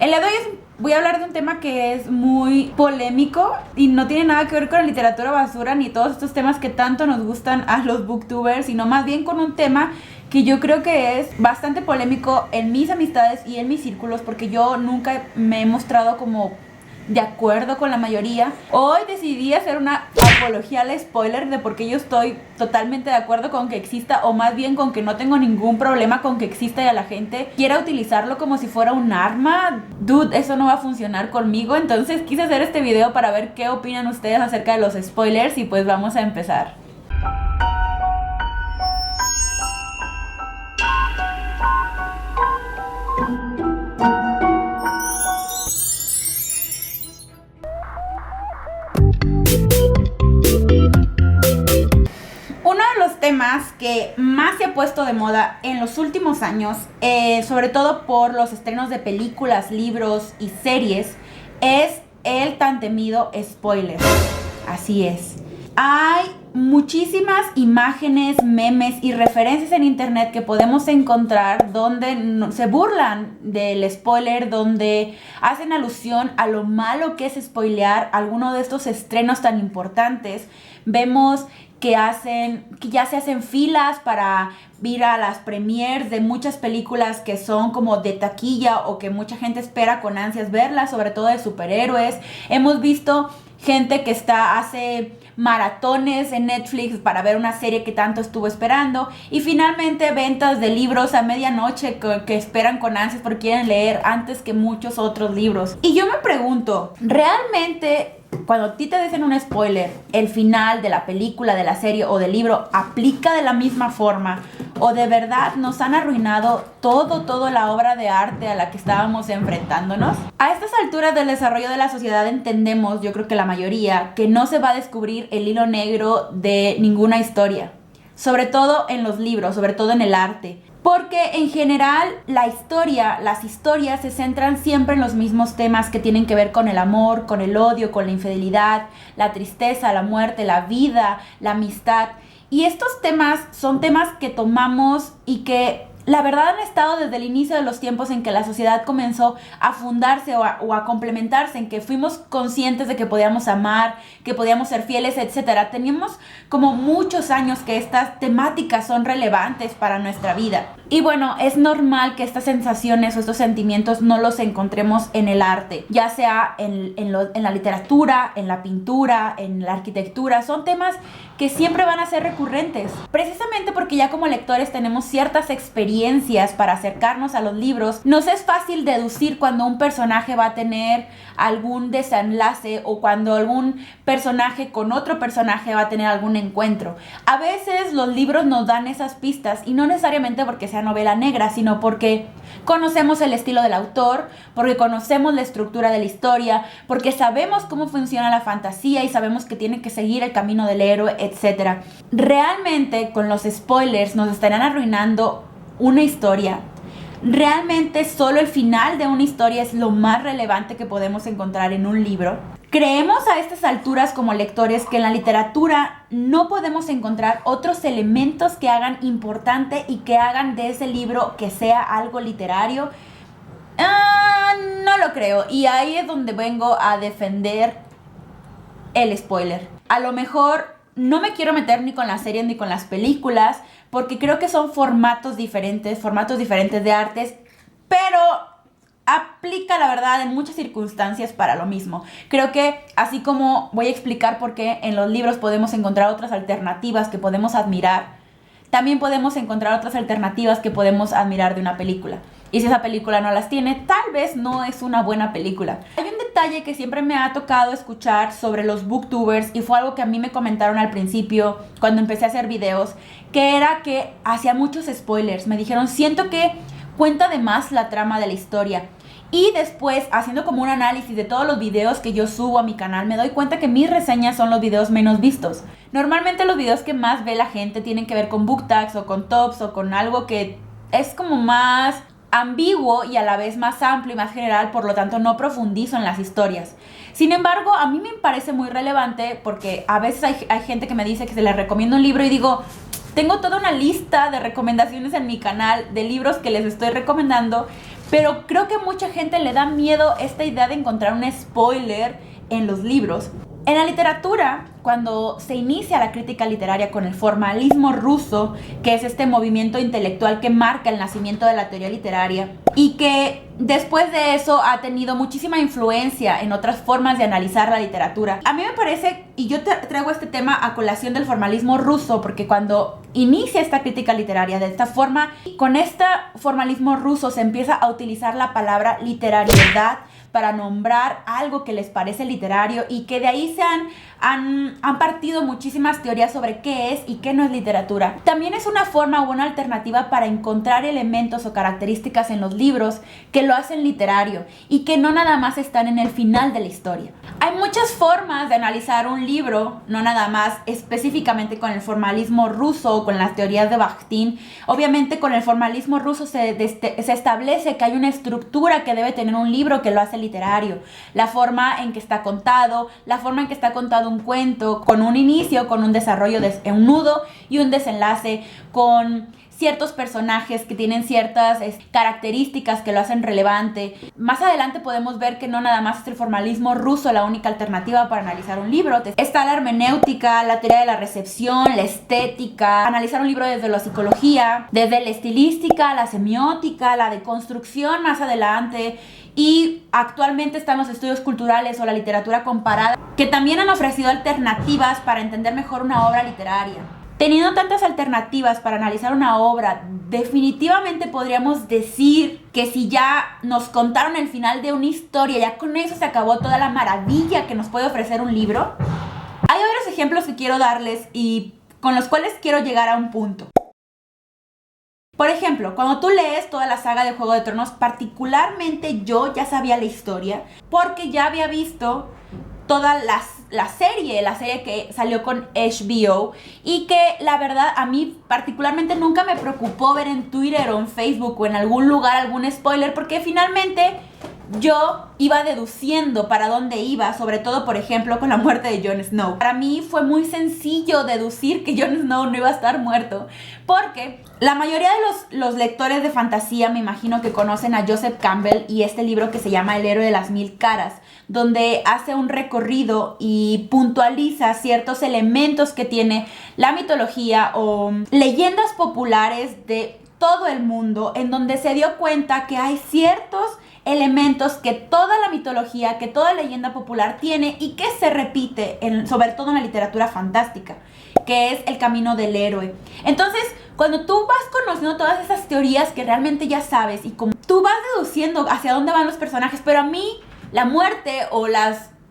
El día de hoy voy a hablar de un tema que es muy polémico y no tiene nada que ver con la literatura basura ni todos estos temas que tanto nos gustan a los booktubers, sino más bien con un tema que yo creo que es bastante polémico en mis amistades y en mis círculos, porque yo nunca me he mostrado como de acuerdo con la mayoría. Hoy decidí hacer una apología al spoiler de por qué yo estoy totalmente de acuerdo con que exista, o más bien con que no tengo ningún problema con que exista y a la gente quiera utilizarlo como si fuera un arma. Dude, eso no va a funcionar conmigo. Entonces quise hacer este video para ver qué opinan ustedes acerca de los spoilers y pues vamos a empezar. Temas que más se ha puesto de moda en los últimos años, sobre todo por los estrenos de películas, libros y series, es el tan temido spoiler. Así es. Hay muchísimas imágenes, memes y referencias en internet que podemos encontrar donde se burlan del spoiler, donde hacen alusión a lo malo que es spoilear alguno de estos estrenos tan importantes. Vemos que ya se hacen filas para ir a las premieres de muchas películas que son como de taquilla o que mucha gente espera con ansias verlas, sobre todo de superhéroes. Hemos visto gente que hace maratones en Netflix para ver una serie que tanto estuvo esperando, y finalmente ventas de libros a medianoche que esperan con ansias porque quieren leer antes que muchos otros libros. Y yo me pregunto, ¿realmente cuando a ti te dicen un spoiler, el final de la película, de la serie o del libro aplica de la misma forma, o de verdad nos han arruinado toda la obra de arte a la que estábamos enfrentándonos? A estas alturas del desarrollo de la sociedad entendemos, yo creo que la mayoría, que no se va a descubrir el hilo negro de ninguna historia, sobre todo en los libros, sobre todo en el arte. Porque en general las historias se centran siempre en los mismos temas que tienen que ver con el amor, con el odio, con la infidelidad, la tristeza, la muerte, la vida, la amistad. Y estos temas son temas que tomamos y que la verdad han estado desde el inicio de los tiempos en que la sociedad comenzó a fundarse o a complementarse, en que fuimos conscientes de que podíamos amar, que podíamos ser fieles, etc. Teníamos como muchos años que estas temáticas son relevantes para nuestra vida. Y bueno, es normal que estas sensaciones o estos sentimientos no los encontremos en el arte, ya sea en la literatura, en la pintura, en la arquitectura. Son temas que siempre van a ser recurrentes, precisamente porque ya como lectores tenemos ciertas experiencias para acercarnos a los libros. Nos es fácil deducir cuando un personaje va a tener algún desenlace o cuando algún personaje con otro personaje va a tener algún encuentro. A veces los libros nos dan esas pistas, y no necesariamente porque sea novela negra, sino porque conocemos el estilo del autor, porque conocemos la estructura de la historia, porque sabemos cómo funciona la fantasía y sabemos que tiene que seguir el camino del héroe, etc. Realmente con los spoilers nos estarán arruinando una historia. ¿Realmente solo el final de una historia es lo más relevante que podemos encontrar en un libro? Creemos a estas alturas como lectores que en la literatura no podemos encontrar otros elementos que hagan importante y que hagan de ese libro que sea algo literario. No lo creo, y ahí es donde vengo a defender el spoiler. A lo mejor no me quiero meter ni con las series ni con las películas, porque creo que son formatos diferentes de artes, pero aplica, la verdad, en muchas circunstancias para lo mismo. Creo que así como voy a explicar por qué en los libros podemos encontrar otras alternativas que podemos admirar, también podemos encontrar otras alternativas que podemos admirar de una película. Y si esa película no las tiene, tal vez no es una buena película. Hay un detalle que siempre me ha tocado escuchar sobre los booktubers, y fue algo que a mí me comentaron al principio cuando empecé a hacer videos, que era que hacía muchos spoilers. Me dijeron, siento que cuenta de más la trama de la historia. Y después, haciendo como un análisis de todos los videos que yo subo a mi canal, me doy cuenta que mis reseñas son los videos menos vistos. Normalmente los videos que más ve la gente tienen que ver con book tags o con tops o con algo que es como más ambiguo y a la vez más amplio y más general, por lo tanto no profundizo en las historias. Sin embargo, a mí me parece muy relevante porque a veces hay gente que me dice que se les recomienda un libro y digo, tengo toda una lista de recomendaciones en mi canal de libros que les estoy recomendando, pero creo que mucha gente le da miedo esta idea de encontrar un spoiler en los libros. En la literatura, cuando se inicia la crítica literaria con el formalismo ruso, que es este movimiento intelectual que marca el nacimiento de la teoría literaria y que después de eso ha tenido muchísima influencia en otras formas de analizar la literatura. A mí me parece, y yo traigo este tema a colación del formalismo ruso, porque cuando inicia esta crítica literaria de esta forma, con este formalismo ruso se empieza a utilizar la palabra literariedad para nombrar algo que les parece literario, y que de ahí se han partido muchísimas teorías sobre qué es y qué no es literatura. También es una forma o una alternativa para encontrar elementos o características en los libros que lo hacen literario y que no nada más están en el final de la historia. Hay muchas formas de analizar un libro, no nada más específicamente con el formalismo ruso o con las teorías de Bakhtin. Obviamente con el formalismo ruso se establece que hay una estructura que debe tener un libro que lo hace literario. La forma en que está contado, la forma en que está contado un cuento, con un inicio, con un desarrollo de un nudo y un desenlace, con ciertos personajes que tienen ciertas características que lo hacen relevante. Más adelante podemos ver que no nada más es el formalismo ruso la única alternativa para analizar un libro. Está la hermenéutica, la teoría de la recepción, la estética, analizar un libro desde la psicología, desde la estilística, la semiótica, la deconstrucción más adelante. Y actualmente están los estudios culturales o la literatura comparada, que también han ofrecido alternativas para entender mejor una obra literaria. Teniendo tantas alternativas para analizar una obra, definitivamente podríamos decir que si ya nos contaron el final de una historia, ya con eso se acabó toda la maravilla que nos puede ofrecer un libro. Hay varios ejemplos que quiero darles y con los cuales quiero llegar a un punto. Por ejemplo, cuando tú lees toda la saga de Juego de Tronos, particularmente yo ya sabía la historia porque ya había visto toda la serie que salió con HBO, y que la verdad a mí particularmente nunca me preocupó ver en Twitter o en Facebook o en algún lugar algún spoiler, porque finalmente yo iba deduciendo para dónde iba, sobre todo por ejemplo con la muerte de Jon Snow. Para mí fue muy sencillo deducir que Jon Snow no iba a estar muerto, porque la mayoría de los lectores de fantasía me imagino que conocen a Joseph Campbell y este libro que se llama El héroe de las mil caras, donde hace un recorrido y puntualiza ciertos elementos que tiene la mitología o leyendas populares de todo el mundo, en donde se dio cuenta que hay ciertos elementos que toda la mitología, que toda leyenda popular tiene y que se repite, sobre todo en la literatura fantástica, que es el camino del héroe. Entonces, cuando tú vas conociendo todas esas teorías que realmente ya sabes y como tú vas deduciendo hacia dónde van los personajes, pero a mí la muerte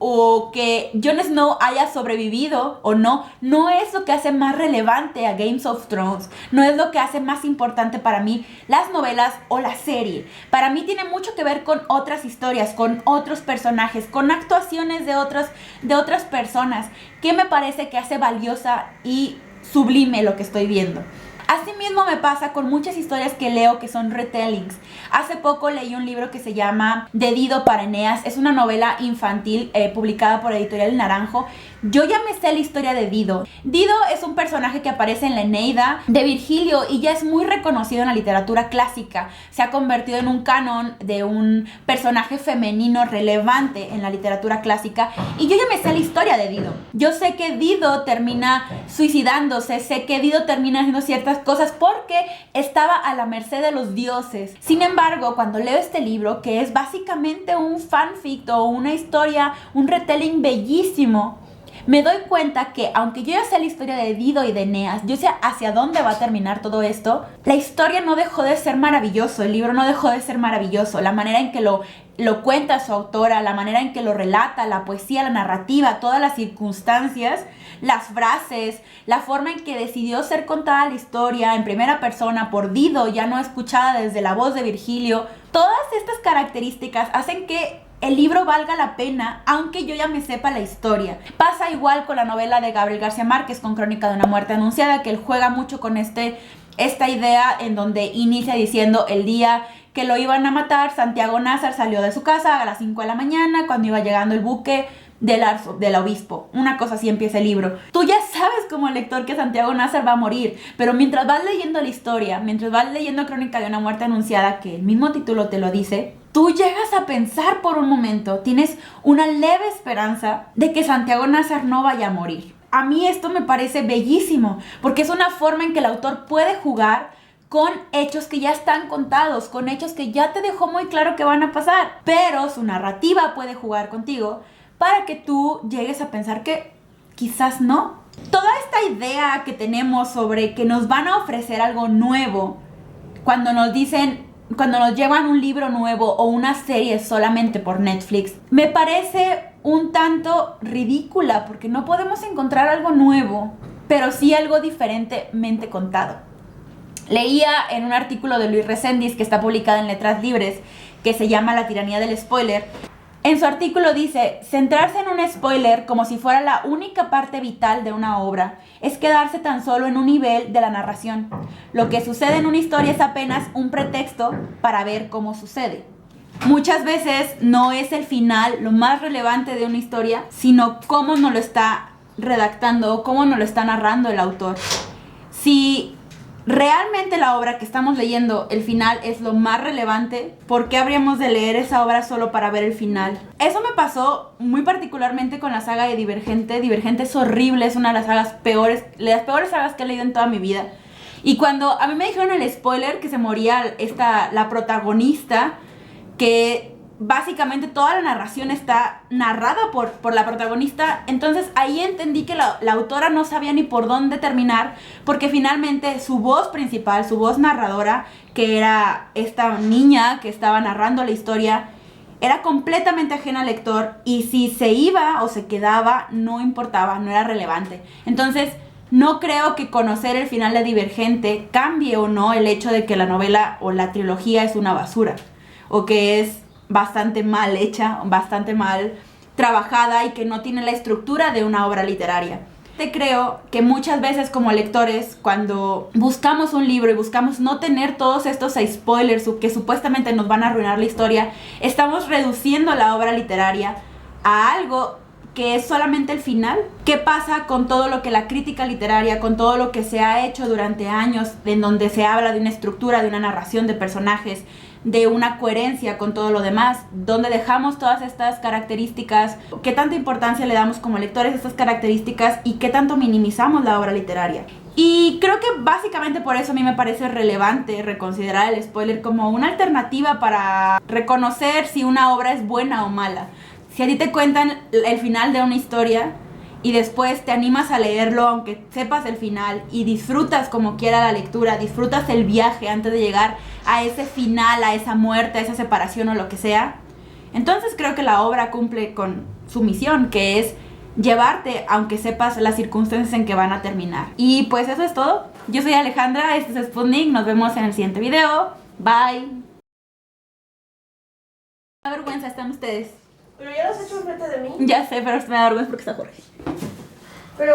o que Jon Snow haya sobrevivido o no es lo que hace más relevante a Game of Thrones, no es lo que hace más importante para mí las novelas o la serie. Para mí tiene mucho que ver con otras historias, con otros personajes, con actuaciones de otras personas, que me parece que hace valiosa y sublime lo que estoy viendo. Asimismo me pasa con muchas historias que leo que son retellings. Hace poco leí un libro que se llama De Dido para Eneas. Es una novela infantil publicada por Editorial El Naranjo. Yo ya me sé la historia de Dido. Dido es un personaje que aparece en la Eneida de Virgilio y ya es muy reconocido en la literatura clásica. Se ha convertido en un canon de un personaje femenino relevante en la literatura clásica y yo ya me sé la historia de Dido. Yo sé que Dido termina suicidándose, sé que Dido termina haciendo ciertas cosas porque estaba a la merced de los dioses. Sin embargo, cuando leo este libro, que es básicamente un fanfic o una historia, un retelling bellísimo, me doy cuenta que aunque yo ya sé la historia de Dido y de Eneas, yo sé hacia dónde va a terminar todo esto, la historia no dejó de ser maravilloso, el libro no dejó de ser maravilloso, la manera en que lo cuenta su autora, la manera en que lo relata, la poesía, la narrativa, todas las circunstancias, las frases, la forma en que decidió ser contada la historia en primera persona por Dido, ya no escuchada desde la voz de Virgilio. Todas estas características hacen que el libro valga la pena, aunque yo ya me sepa la historia. Pasa igual con la novela de Gabriel García Márquez, con Crónica de una muerte anunciada, que él juega mucho con esta idea en donde inicia diciendo el día que lo iban a matar, Santiago Nazar salió de su casa a las 5 de la mañana, cuando iba llegando el buque del obispo. Una cosa así empieza el libro. Tú ya sabes como lector que Santiago Nazar va a morir, pero mientras vas leyendo la historia, mientras vas leyendo Crónica de una muerte anunciada, que el mismo título te lo dice, tú llegas a pensar por un momento, tienes una leve esperanza de que Santiago Nazar no vaya a morir. A mí esto me parece bellísimo, porque es una forma en que el autor puede jugar con hechos que ya están contados, con hechos que ya te dejó muy claro que van a pasar, pero su narrativa puede jugar contigo para que tú llegues a pensar que quizás no. Toda esta idea que tenemos sobre que nos van a ofrecer algo nuevo cuando nos llevan un libro nuevo o una serie solamente por Netflix, me parece un tanto ridícula, porque no podemos encontrar algo nuevo, pero sí algo diferentemente contado. Leía en un artículo de Luis Reséndiz que está publicado en Letras Libres, que se llama La tiranía del spoiler. En su artículo dice: centrarse en un spoiler como si fuera la única parte vital de una obra es quedarse tan solo en un nivel de la narración. Lo que sucede en una historia es apenas un pretexto para ver cómo sucede. Muchas veces no es el final lo más relevante de una historia, sino cómo nos lo está redactando o cómo nos lo está narrando el autor. Si realmente la obra que estamos leyendo, el final es lo más relevante, ¿por qué habríamos de leer esa obra solo para ver el final? Eso me pasó muy particularmente con la saga de Divergente. Divergente es horrible, es una de las sagas peores, las peores sagas que he leído en toda mi vida. Y cuando a mí me dijeron el spoiler que se moría la protagonista, que básicamente toda la narración está narrada por la protagonista, entonces ahí entendí que la autora no sabía ni por dónde terminar, porque finalmente su voz principal, su voz narradora, que era esta niña que estaba narrando la historia, era completamente ajena al lector, y si se iba o se quedaba no importaba, no era relevante. Entonces no creo que conocer el final de Divergente cambie o no el hecho de que la novela o la trilogía es una basura, o que es bastante mal hecha, bastante mal trabajada y que no tiene la estructura de una obra literaria. Te creo que muchas veces como lectores, cuando buscamos un libro y buscamos no tener todos estos spoilers que supuestamente nos van a arruinar la historia, estamos reduciendo la obra literaria a algo que es solamente el final. ¿Qué pasa con todo lo que la crítica literaria, con todo lo que se ha hecho durante años, en donde se habla de una estructura, de una narración, de personajes, de una coherencia con todo lo demás, donde dejamos todas estas características? ¿Qué tanta importancia le damos como lectores a estas características y qué tanto minimizamos la obra literaria? Y creo que básicamente por eso a mí me parece relevante reconsiderar el spoiler como una alternativa para reconocer si una obra es buena o mala. Si a ti te cuentan el final de una historia y después te animas a leerlo aunque sepas el final y disfrutas como quiera la lectura, disfrutas el viaje antes de llegar a ese final, a esa muerte, a esa separación o lo que sea, entonces creo que la obra cumple con su misión, que es llevarte aunque sepas las circunstancias en que van a terminar. Y pues eso es todo. Yo soy Alejandra, este es Sputnik, nos vemos en el siguiente video. Bye. Qué vergüenza están ustedes. Pero ya lo has hecho enfrente de mí. Ya sé, pero me da vergüenza porque está Jorge. Pero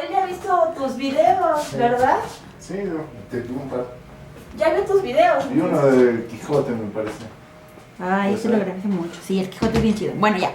él ya ha visto tus videos, Sí. ¿verdad? Sí, te tuvo un par. Ya vio tus videos. Y uno del Quijote, me parece. Ay, eso lo agradece mucho. Sí, el Quijote es bien chido. Bueno, ya.